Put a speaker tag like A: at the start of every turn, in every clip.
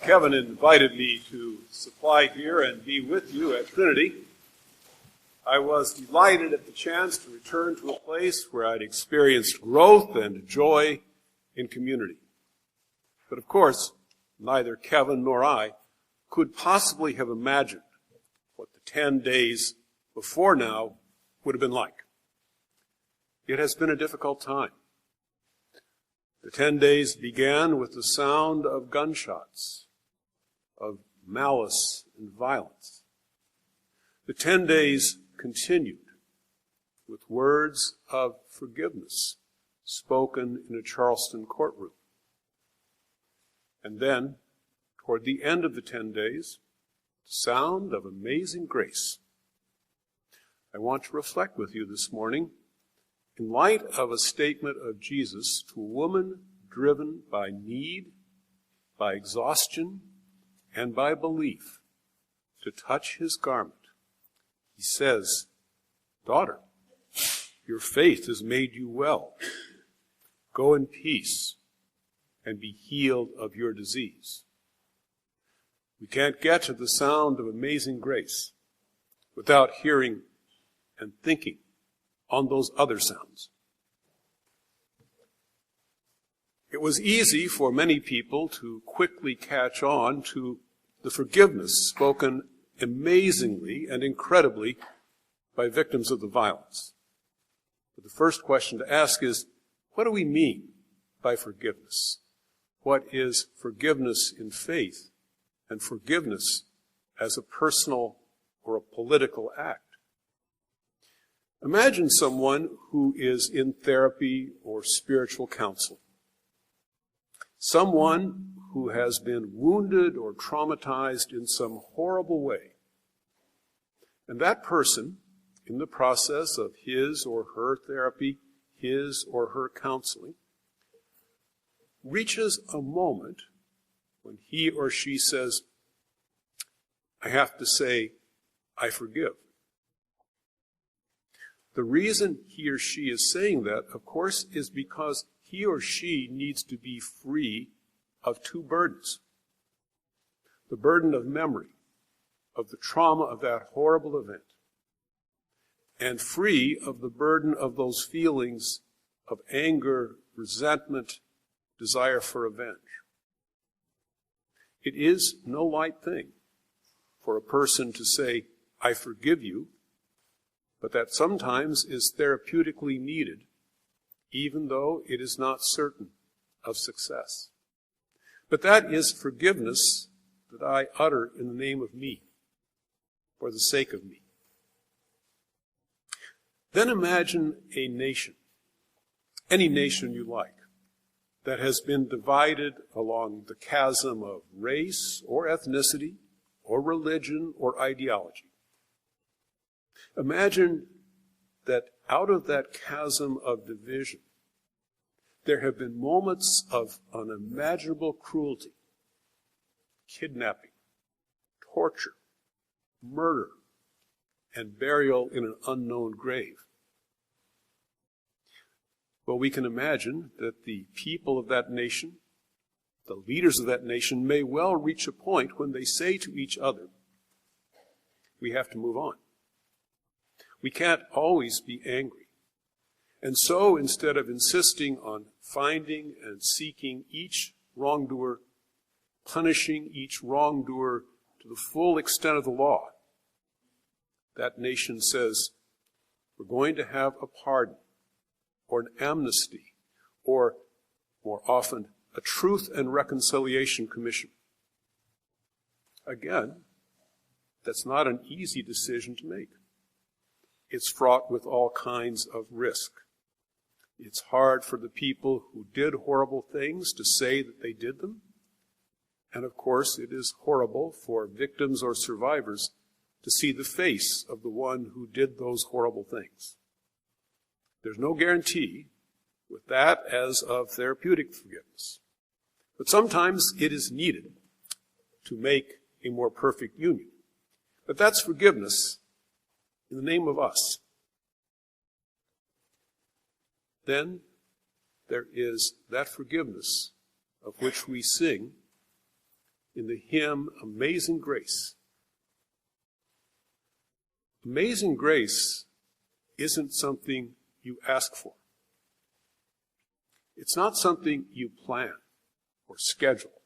A: Kevin invited me to supply here and be with you at Trinity, I was delighted at the chance to return to a place where I'd experienced growth and joy in community. But of course, neither Kevin nor I could possibly have imagined what the 10 days before now would have been like. It has been a difficult time. The 10 days began with the sound of gunshots, of malice and violence. The 10 days continued with words of forgiveness spoken in a Charleston courtroom. And then, toward the end of the 10 days, the sound of amazing grace. I want to reflect with you this morning in light of a statement of Jesus to a woman driven by need, by exhaustion, and by belief to touch his garment. He says, "Daughter, your faith has made you well. Go in peace and be healed of your disease." We can't get to the sound of amazing grace without hearing and thinking on those other sounds. It was easy for many people to quickly catch on to the forgiveness spoken amazingly and incredibly by victims of the violence. But the first question to ask is, what do we mean by forgiveness? What is forgiveness in faith and forgiveness as a personal or a political act? Imagine someone who is in therapy or spiritual counsel. Someone who has been wounded or traumatized in some horrible way. And that person, in the process of his or her therapy, his or her counseling, reaches a moment when he or she says, "I have to say, I forgive." The reason he or she is saying that, of course, is because he or she needs to be free of two burdens. The burden of memory, of the trauma of that horrible event, and free of the burden of those feelings of anger, resentment, desire for revenge. It is no light thing for a person to say, "I forgive you," but that sometimes is therapeutically needed, even though it is not certain of success. But that is forgiveness that I utter in the name of me, for the sake of me. Then imagine a nation, any nation you like, that has been divided along the chasm of race or ethnicity or religion or ideology. Imagine that out of that chasm of division, there have been moments of unimaginable cruelty, kidnapping, torture, murder, and burial in an unknown grave. Well, we can imagine that the people of that nation, the leaders of that nation, may well reach a point when they say to each other, "We have to move on. We can't always be angry." And so, instead of insisting on finding and seeking each wrongdoer, punishing each wrongdoer to the full extent of the law, that nation says, "We're going to have a pardon, or an amnesty, or, more often, a Truth and Reconciliation Commission." Again, that's not an easy decision to make. It's fraught with all kinds of risk. It's hard for the people who did horrible things to say that they did them. And of course, it is horrible for victims or survivors to see the face of the one who did those horrible things. There's no guarantee with that as of therapeutic forgiveness. But sometimes it is needed to make a more perfect union. But that's forgiveness in the name of us. Then there is that forgiveness of which we sing in the hymn Amazing Grace. Amazing grace isn't something you ask for. It's not something you plan or schedule.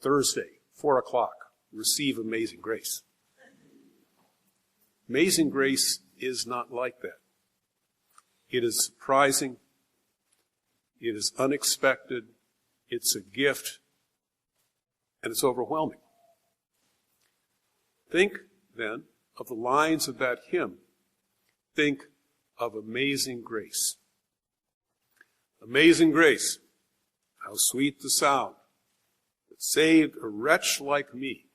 A: Thursday, 4 o'clock, receive amazing grace. Amazing grace is not like that. It is surprising. It is unexpected. It's a gift. And it's overwhelming. Think, then, of the lines of that hymn. Think of amazing grace. Amazing grace, how sweet the sound that saved a wretch like me.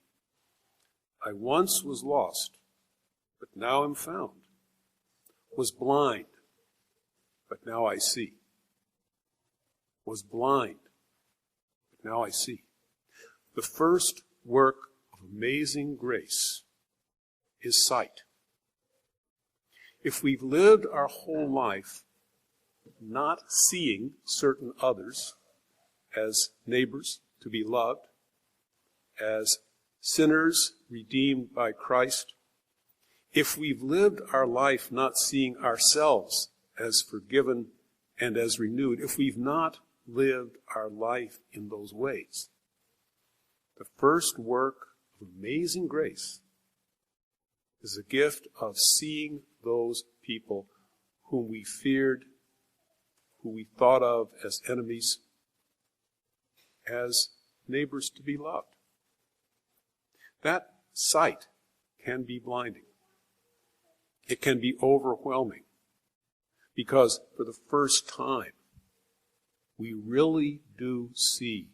A: I once was lost, but now am found. Was blind, but now I see. Was blind, but now I see. The first work of amazing grace is sight. If we've lived our whole life not seeing certain others as neighbors to be loved, as sinners redeemed by Christ, if we've lived our life not seeing ourselves as forgiven and as renewed, if we've not lived our life in those ways, the first work of amazing grace is a gift of seeing those people whom we feared, who we thought of as enemies, as neighbors to be loved. That sight can be blinding. It can be overwhelming because for the first time, we really do see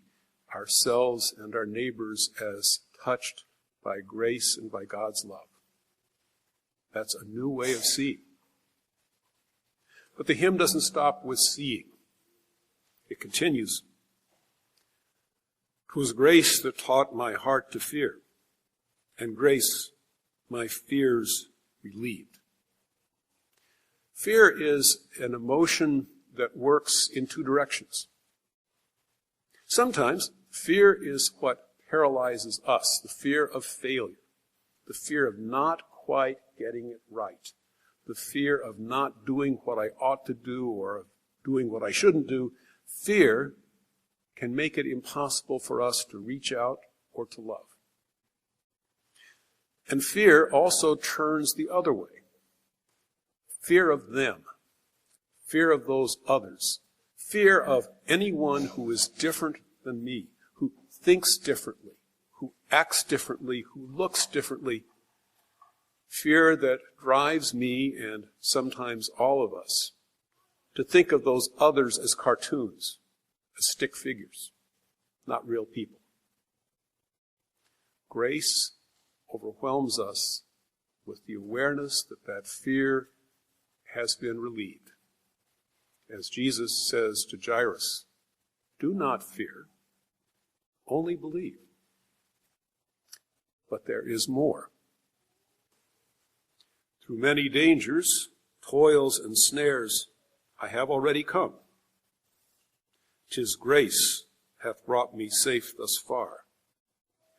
A: ourselves and our neighbors as touched by grace and by God's love. That's a new way of seeing. But the hymn doesn't stop with seeing. It continues. 'Twas grace that taught my heart to fear, and grace my fears relieved. Fear is an emotion that works in two directions. Sometimes fear is what paralyzes us, the fear of failure, the fear of not quite getting it right, the fear of not doing what I ought to do or of doing what I shouldn't do. Fear can make it impossible for us to reach out or to love. And fear also turns the other way. Fear of them, fear of those others, fear of anyone who is different than me, who thinks differently, who acts differently, who looks differently. Fear that drives me and sometimes all of us to think of those others as cartoons, as stick figures, not real people. Grace overwhelms us with the awareness that that fear has been relieved. As Jesus says to Jairus, do not fear, only believe. But there is more. Through many dangers, toils, and snares, I have already come. 'Tis grace hath brought me safe thus far,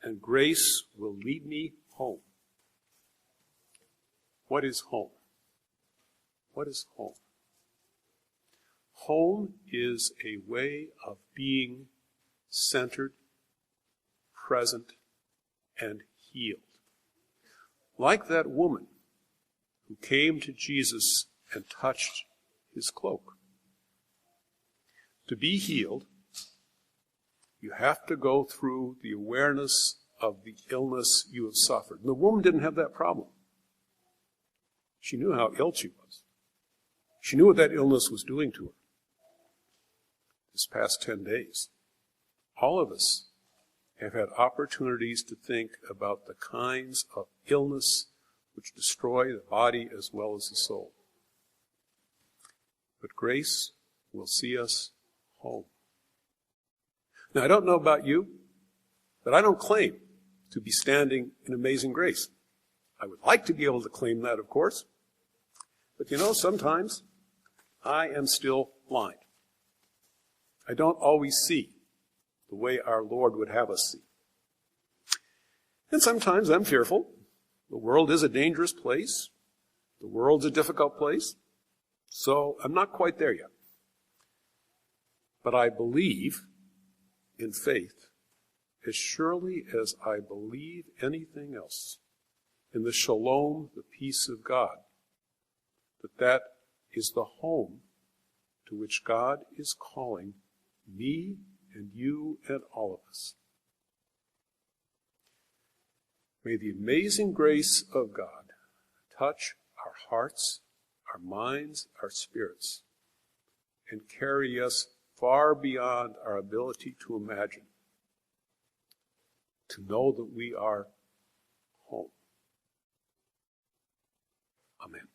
A: and grace will lead me home. What is home? What is home? Home is a way of being centered, present, and healed. Like that woman who came to Jesus and touched his cloak. To be healed, you have to go through the awareness of the illness you have suffered. And the woman didn't have that problem. She knew how ill she was. She knew what that illness was doing to her. This past 10 days, all of us have had opportunities to think about the kinds of illness which destroy the body as well as the soul. But grace will see us home. Now, I don't know about you, but I don't claim to be standing in amazing grace. I would like to be able to claim that, of course. But sometimes I am still blind. I don't always see the way our Lord would have us see. And sometimes I'm fearful. The world is a dangerous place. The world's a difficult place. So I'm not quite there yet. But I believe in faith as surely as I believe anything else in the shalom, the peace of God, that is the home to which God is calling me and you and all of us. May the amazing grace of God touch our hearts, our minds, our spirits, and carry us far beyond our ability to imagine, to know that we are home. Amen.